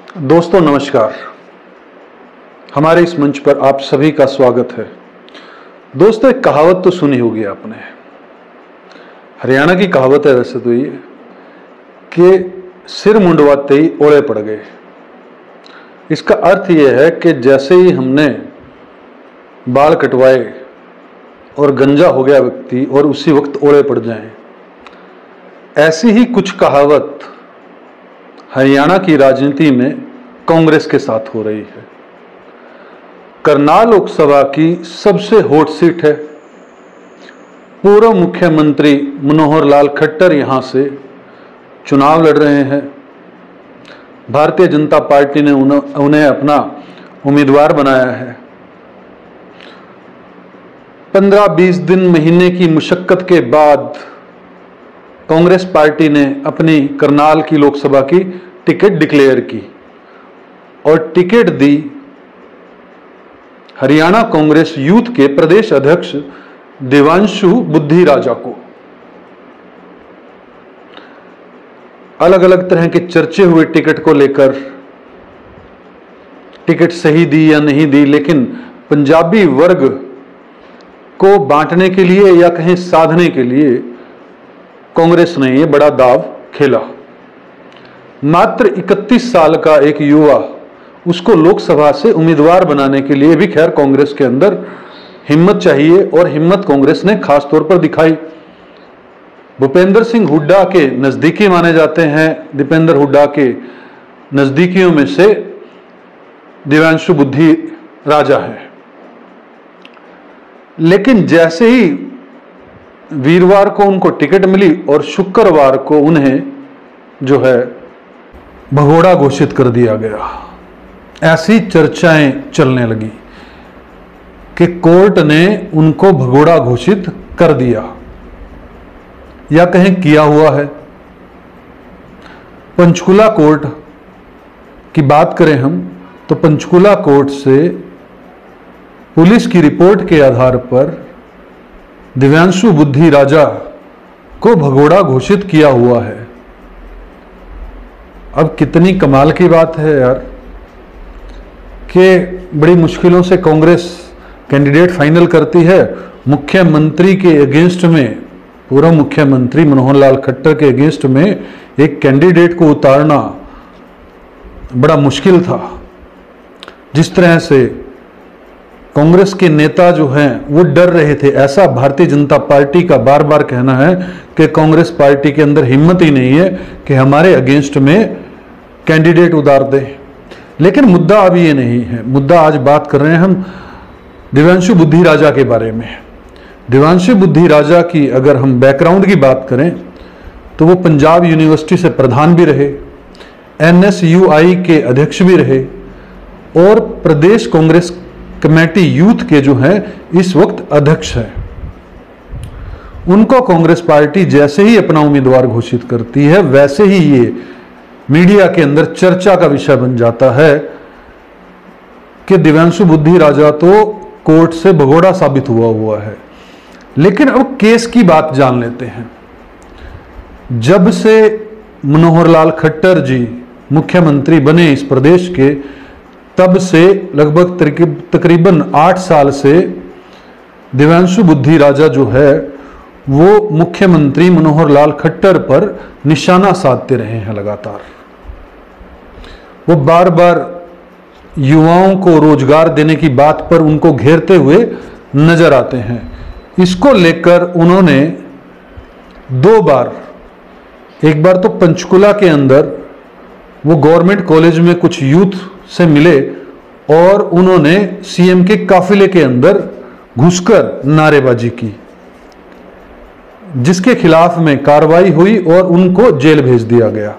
दोस्तों नमस्कार। हमारे इस मंच पर आप सभी का स्वागत है। दोस्तों, एक कहावत तो सुनी होगी आपने, हरियाणा की कहावत है वैसे तो ये, कि सिर मुंडवाते ही ओले पड़ गए। इसका अर्थ ये है कि जैसे ही हमने बाल कटवाए और गंजा हो गया व्यक्ति और उसी वक्त ओले पड़ जाएं, ऐसी ही कुछ कहावत हरियाणा की राजनीति में कांग्रेस के साथ हो रही है। करनाल लोकसभा की सबसे हॉट सीट है। पूर्व मुख्यमंत्री मनोहर लाल खट्टर यहां से चुनाव लड़ रहे हैं। भारतीय जनता पार्टी ने उन्हें अपना उम्मीदवार बनाया है। 15-20 दिन महीने की मुशक्कत के बाद कांग्रेस पार्टी ने अपनी करनाल की लोकसभा की टिकट डिक्लेयर की और टिकट दी हरियाणा कांग्रेस यूथ के प्रदेश अध्यक्ष देवांशु बुद्धि राजा को। अलग अलग तरह के चर्चे हुए टिकट को लेकर, टिकट सही दी या नहीं दी, लेकिन पंजाबी वर्ग को बांटने के लिए या कहीं साधने के लिए कांग्रेस ने यह बड़ा दांव खेला। मात्र 31 साल का एक युवा, उसको लोकसभा से उम्मीदवार बनाने के लिए भी खैर कांग्रेस के अंदर हिम्मत चाहिए और हिम्मत कांग्रेस ने खास तौर पर दिखाई। भूपेंद्र सिंह हुड्डा के नजदीकी माने जाते हैं। दीपेंद्र हुड्डा के नजदीकियों में से देवांशु बुद्धि राजा है। लेकिन जैसे ही वीरवार को उनको टिकट मिली और शुक्रवार को उन्हें जो है भगोड़ा घोषित कर दिया गया। ऐसी चर्चाएं चलने लगी कि कोर्ट ने उनको भगोड़ा घोषित कर दिया या कहीं किया हुआ है। पंचकुला कोर्ट की बात करें हम तो पंचकुला कोर्ट से पुलिस की रिपोर्ट के आधार पर देवांशु बुद्धि राजा को भगोड़ा घोषित किया हुआ है। अब कितनी कमाल की बात है यार कि बड़ी मुश्किलों से कांग्रेस कैंडिडेट फाइनल करती है। मुख्यमंत्री के अगेंस्ट में, पूर्व मुख्यमंत्री मनोहर लाल खट्टर के अगेंस्ट में एक कैंडिडेट को उतारना बड़ा मुश्किल था। जिस तरह से कांग्रेस के नेता जो हैं वो डर रहे थे, ऐसा भारतीय जनता पार्टी का बार बार कहना है कि कांग्रेस पार्टी के अंदर हिम्मत ही नहीं है कि हमारे अगेंस्ट में कैंडिडेट उतार दे। लेकिन मुद्दा अभी ये नहीं है। मुद्दा आज बात कर रहे हैं हम देवांशु बुद्धि राजा के बारे में। देवांशु बुद्धि राजा की अगर हम बैकग्राउंड की बात करें तो वो पंजाब यूनिवर्सिटी से प्रधान भी रहे, NSUI के अध्यक्ष भी रहे और प्रदेश कांग्रेस कमेटी यूथ के जो हैं इस वक्त अध्यक्ष हैं। उनको कांग्रेस पार्टी जैसे ही अपना उम्मीदवार घोषित करती है वैसे ही ये मीडिया के अंदर चर्चा का विषय बन जाता है कि देवांशु बुद्धि राजा तो कोर्ट से भगोड़ा साबित हुआ है। लेकिन अब केस की बात जान लेते हैं। जब से मनोहर लाल खट्टर जी मुख्यमंत्री बने इस प्रदेश के, तब से लगभग तकरीबन 8 साल से देवांशु बुद्धि राजा जो है वो मुख्यमंत्री मनोहर लाल खट्टर पर निशाना साधते रहे हैं। लगातार वो बार बार युवाओं को रोजगार देने की बात पर उनको घेरते हुए नजर आते हैं। इसको लेकर उन्होंने 2 बार, एक बार तो पंचकुला के अंदर वो गवर्नमेंट कॉलेज में कुछ यूथ से मिले और उन्होंने सीएम के काफिले के अंदर घुसकर नारेबाजी की, जिसके खिलाफ में कार्रवाई हुई और उनको जेल भेज दिया गया।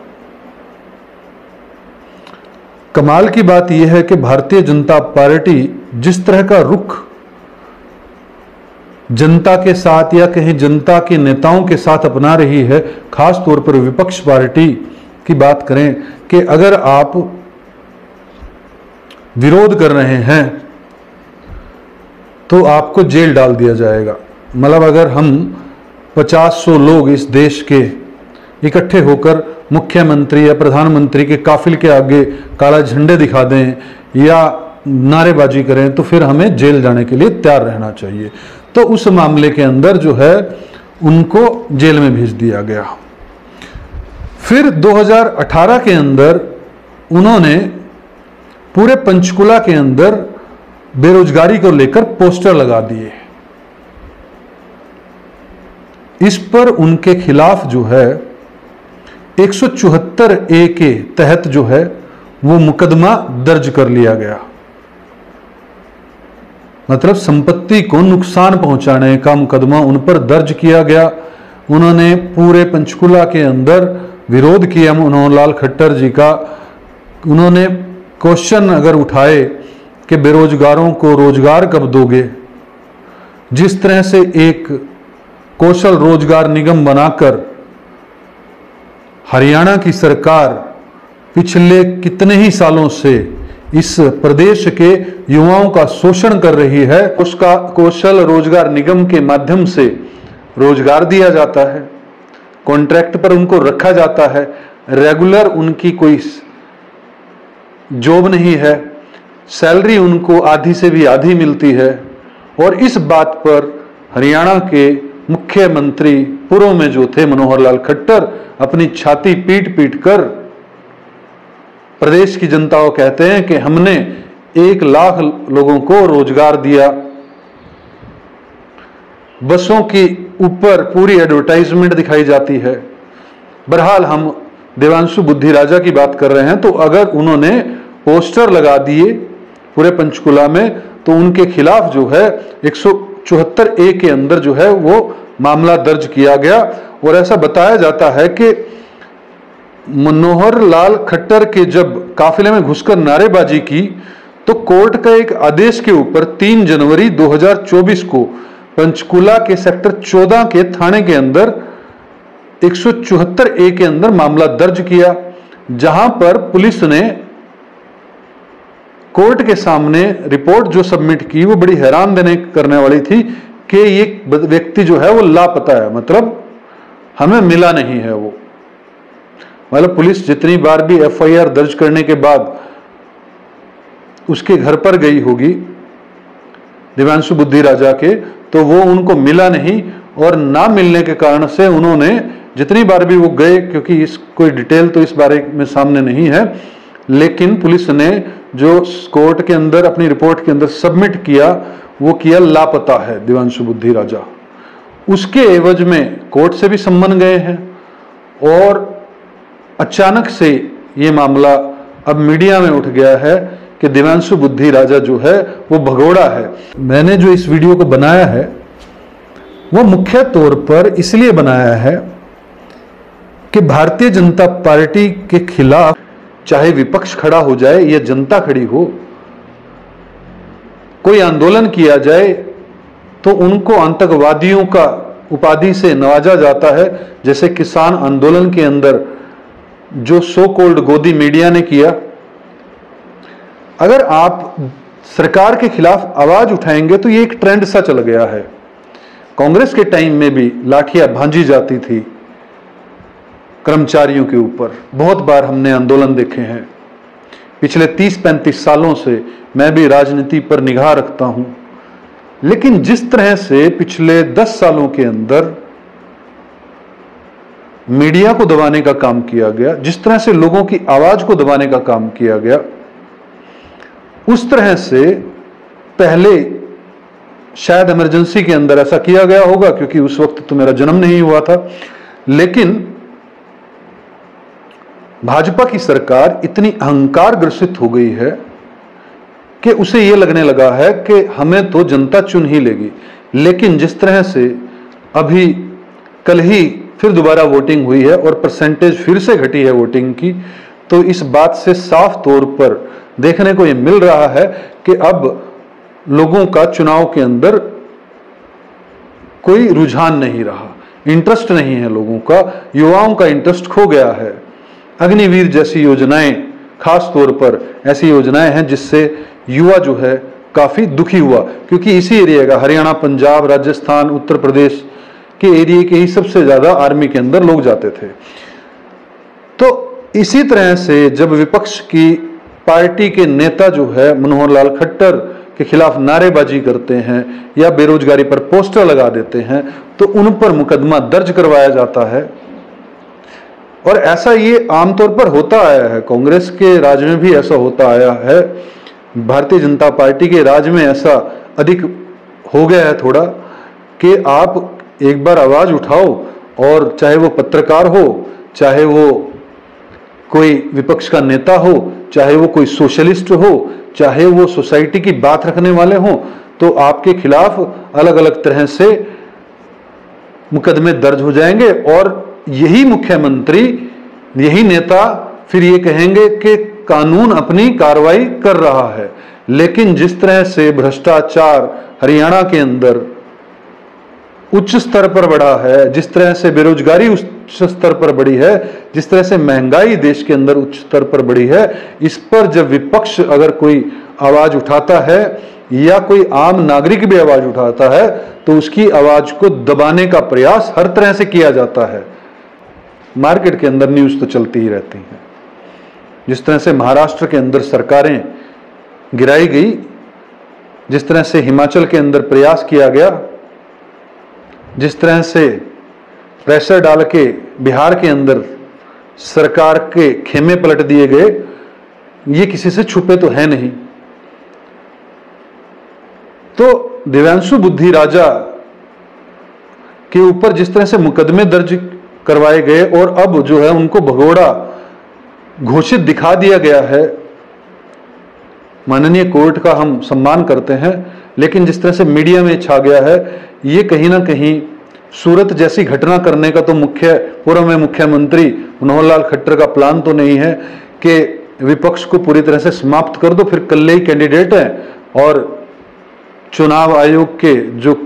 कमाल की बात यह है कि भारतीय जनता पार्टी जिस तरह का रुख जनता के साथ या कहीं जनता के नेताओं के साथ अपना रही है, खास तौर पर विपक्ष पार्टी की बात करें कि अगर आप विरोध कर रहे हैं तो आपको जेल डाल दिया जाएगा। मतलब अगर हम 50-100 लोग इस देश के इकट्ठे होकर मुख्यमंत्री या प्रधानमंत्री के काफिल के आगे काला झंडे दिखा दें या नारेबाजी करें तो फिर हमें जेल जाने के लिए तैयार रहना चाहिए। तो उस मामले के अंदर जो है उनको जेल में भेज दिया गया। फिर 2018 के अंदर उन्होंने पूरे पंचकुला के अंदर बेरोजगारी को लेकर पोस्टर लगा दिए। इस पर उनके खिलाफ जो है 174A के तहत जो है वो मुकदमा दर्ज कर लिया गया। मतलब संपत्ति को नुकसान पहुंचाने का मुकदमा उन पर दर्ज किया गया। उन्होंने पूरे पंचकुला के अंदर विरोध किया मनोहर लाल खट्टर जी का। उन्होंने क्वेश्चन अगर उठाए कि बेरोजगारों को रोजगार कब दोगे, जिस तरह से एक कौशल रोजगार निगम बनाकर हरियाणा की सरकार पिछले कितने ही सालों से इस प्रदेश के युवाओं का शोषण कर रही है, उसका कौशल रोजगार निगम के माध्यम से रोजगार दिया जाता है, कॉन्ट्रैक्ट पर उनको रखा जाता है, रेगुलर उनकी कोई जॉब नहीं है, सैलरी उनको आधी से भी आधी मिलती है। और इस बात पर हरियाणा के मुख्यमंत्री पूर्व में जो थे मनोहर लाल खट्टर अपनी छाती पीट पीट कर प्रदेश की जनता को कहते हैं कि हमने 1 लाख लोगों को रोजगार दिया। बसों की ऊपर पूरी एडवर्टाइजमेंट दिखाई जाती है। बहरहाल हम देवांशु बुद्धि राजा की बात कर रहे हैं, तो अगर उन्होंने पोस्टर लगा दिए पूरे पंचकुला में तो उनके खिलाफ जो है 174A के अंदर जो है वो मामला दर्ज किया गया। और ऐसा बताया जाता है कि मनोहर लाल खट्टर के जब काफिले में घुसकर नारेबाजी की तो कोर्ट का एक आदेश के ऊपर 3 जनवरी 2024 को पंचकुला के सेक्टर 14 के थाने के अंदर 174A के अंदर मामला दर्ज किया, जहां पर पुलिस ने कोर्ट के सामने रिपोर्ट जो सबमिट की वो बड़ी हैरान देने करने वाली थी कि ये व्यक्ति जो है वो लापता है, मतलब हमें मिला नहीं है वो। मतलब पुलिस जितनी बार भी FIR दर्ज करने के बाद उसके घर पर गई होगी देवांशु बुद्धि राजा के, तो वो उनको मिला नहीं। और ना मिलने के कारण से उन्होंने जितनी बार भी वो गए, क्योंकि इस कोई डिटेल तो इस बारे में सामने नहीं है, लेकिन पुलिस ने जो कोर्ट के अंदर अपनी रिपोर्ट के अंदर सबमिट किया वो किया लापता है देवांशु बुद्धि राजा। उसके एवज में कोर्ट से भी सम्मन गए हैं और अचानक से ये मामला अब मीडिया में उठ गया है कि देवांशु बुद्धि राजा जो है वो भगोड़ा है। मैंने जो इस वीडियो को बनाया है वो मुख्य तौर पर इसलिए बनाया है कि भारतीय जनता पार्टी के खिलाफ चाहे विपक्ष खड़ा हो जाए या जनता खड़ी हो, कोई आंदोलन किया जाए तो उनको आतंकवादियों का उपाधि से नवाजा जाता है। जैसे किसान आंदोलन के अंदर जो सो कॉल्ड गोदी मीडिया ने किया। अगर आप सरकार के खिलाफ आवाज उठाएंगे तो ये एक ट्रेंड सा चल गया है। कांग्रेस के टाइम में भी लाठियां भांजी जाती थी कर्मचारियों के ऊपर, बहुत बार हमने आंदोलन देखे हैं। पिछले 30-35 सालों से मैं भी राजनीति पर निगाह रखता हूं, लेकिन जिस तरह से पिछले 10 सालों के अंदर मीडिया को दबाने का काम किया गया, जिस तरह से लोगों की आवाज को दबाने का काम किया गया, उस तरह से पहले शायद इमरजेंसी के अंदर ऐसा किया गया होगा, क्योंकि उस वक्त तो मेरा जन्म नहीं हुआ था। लेकिन भाजपा की सरकार इतनी अहंकार ग्रसित हो गई है कि उसे यह लगने लगा है कि हमें तो जनता चुन ही लेगी। लेकिन जिस तरह से अभी कल ही फिर दोबारा वोटिंग हुई है और परसेंटेज फिर से घटी है वोटिंग की, तो इस बात से साफ तौर पर देखने को यह मिल रहा है कि अब लोगों का चुनाव के अंदर कोई रुझान नहीं रहा, इंटरेस्ट नहीं है लोगों का, युवाओं का इंटरेस्ट खो गया है। अग्निवीर जैसी योजनाएं, खास तौर पर ऐसी योजनाएं हैं जिससे युवा जो है काफी दुखी हुआ, क्योंकि इसी एरिया का हरियाणा, पंजाब, राजस्थान, उत्तर प्रदेश के एरिया के ही सबसे ज्यादा आर्मी के अंदर लोग जाते थे। तो इसी तरह से जब विपक्ष की पार्टी के नेता जो है मनोहर लाल खट्टर के खिलाफ नारेबाजी करते हैं या बेरोजगारी पर पोस्टर लगा देते हैं तो उन पर मुकदमा दर्ज करवाया जाता है। और ऐसा ये आमतौर पर होता आया है, कांग्रेस के राज में भी ऐसा होता आया है, भारतीय जनता पार्टी के राज में ऐसा अधिक हो गया है थोड़ा, कि आप एक बार आवाज उठाओ और चाहे वो पत्रकार हो, चाहे वो कोई विपक्ष का नेता हो, चाहे वो कोई सोशलिस्ट हो, चाहे वो सोसाइटी की बात रखने वाले हों, तो आपके खिलाफ अलग अलग तरह से मुकदमे दर्ज हो जाएंगे। और यही मुख्यमंत्री, यही नेता फिर ये कहेंगे कि कानून अपनी कार्रवाई कर रहा है। लेकिन जिस तरह से भ्रष्टाचार हरियाणा के अंदर उच्च स्तर पर बढ़ा है, जिस तरह से बेरोजगारी उच्च स्तर पर बढ़ी है, जिस तरह से महंगाई देश के अंदर उच्च स्तर पर बढ़ी है, इस पर जब विपक्ष अगर कोई आवाज उठाता है या कोई आम नागरिक भी आवाज उठाता है तो उसकी आवाज को दबाने का प्रयास हर तरह से किया जाता है। मार्केट के अंदर न्यूज तो चलती ही रहती है। जिस तरह से महाराष्ट्र के अंदर सरकारें गिराई गई, जिस तरह से हिमाचल के अंदर प्रयास किया गया, जिस तरह से प्रेशर डाल के बिहार के अंदर सरकार के खेमे पलट दिए गए, ये किसी से छुपे तो है नहीं। तो दिव्यांशु बुद्धि राजा के ऊपर जिस तरह से मुकदमे दर्ज करवाए गए और अब जो है उनको भगोड़ा घोषित दिखा दिया गया है, माननीय कोर्ट का हम सम्मान करते हैं, लेकिन जिस तरह से मीडिया में छा गया है, ये कहीं ना कहीं सूरत जैसी घटना करने का तो पूर्व में मुख्यमंत्री मनोहर लाल खट्टर का प्लान तो नहीं है कि विपक्ष को पूरी तरह से समाप्त कर दो, फिर कल्ले ही कैंडिडेट हैं और चुनाव आयोग के जो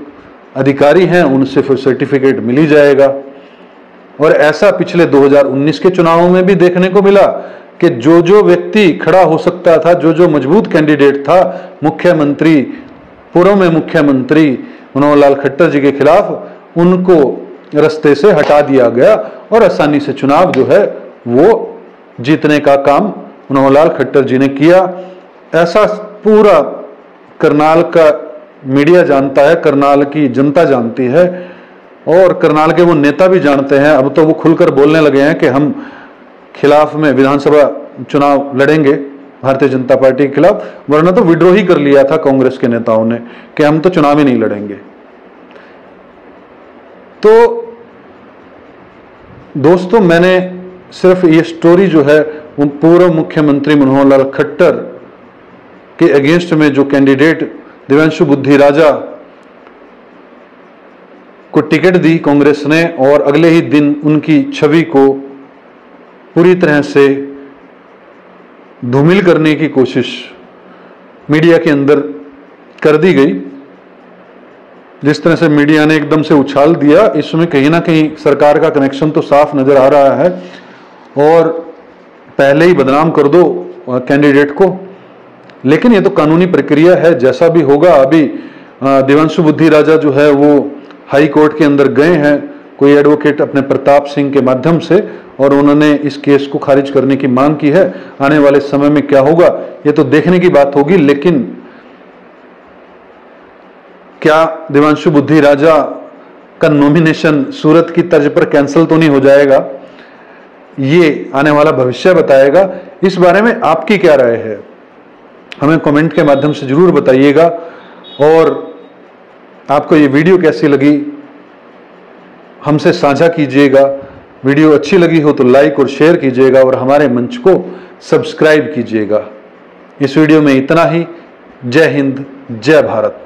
अधिकारी हैं उनसे फिर सर्टिफिकेट मिल ही जाएगा। और ऐसा पिछले 2019 के चुनावों में भी देखने को मिला कि जो जो व्यक्ति खड़ा हो सकता था, जो जो मजबूत कैंडिडेट था, मुख्यमंत्री, पूर्व में मुख्यमंत्री मनोहर लाल खट्टर जी के खिलाफ, उनको रास्ते से हटा दिया गया और आसानी से चुनाव जो है वो जीतने का काम मनोहर लाल खट्टर जी ने किया। ऐसा पूरा करनाल का मीडिया जानता है, करनाल की जनता जानती है और करनाल के वो नेता भी जानते हैं। अब तो वो खुलकर बोलने लगे हैं कि हम खिलाफ में विधानसभा चुनाव लड़ेंगे भारतीय जनता पार्टी के खिलाफ, वरना तो विड्रॉ ही कर लिया था कांग्रेस के नेताओं ने कि हम तो चुनाव ही नहीं लड़ेंगे। तो दोस्तों, मैंने सिर्फ ये स्टोरी जो है वो पूर्व मुख्यमंत्री मनोहर लाल खट्टर के अगेंस्ट में जो कैंडिडेट दिव्यांशु बुद्धि राजा को टिकट दी कांग्रेस ने और अगले ही दिन उनकी छवि को पूरी तरह से धूमिल करने की कोशिश मीडिया के अंदर कर दी गई, जिस तरह से मीडिया ने एकदम से उछाल दिया, इसमें कहीं ना कहीं सरकार का कनेक्शन तो साफ नजर आ रहा है और पहले ही बदनाम कर दो कैंडिडेट को। लेकिन ये तो कानूनी प्रक्रिया है, जैसा भी होगा। अभी दिव्यांशु बुद्धि राजा जो है वो हाई कोर्ट के अंदर गए हैं कोई एडवोकेट अपने प्रताप सिंह के माध्यम से, और उन्होंने इस केस को खारिज करने की मांग की है। आने वाले समय में क्या होगा ये तो देखने की बात होगी, लेकिन क्या दिव्यांशु बुद्धि राजा का नॉमिनेशन सूरत की तर्ज पर कैंसिल तो नहीं हो जाएगा, ये आने वाला भविष्य बताएगा। इस बारे में आपकी क्या राय है, हमें कमेंट के माध्यम से जरूर बताइएगा। और आपको ये वीडियो कैसी लगी हमसे साझा कीजिएगा। वीडियो अच्छी लगी हो तो लाइक और शेयर कीजिएगा और हमारे मंच को सब्सक्राइब कीजिएगा। इस वीडियो में इतना ही। जय हिंद, जय भारत।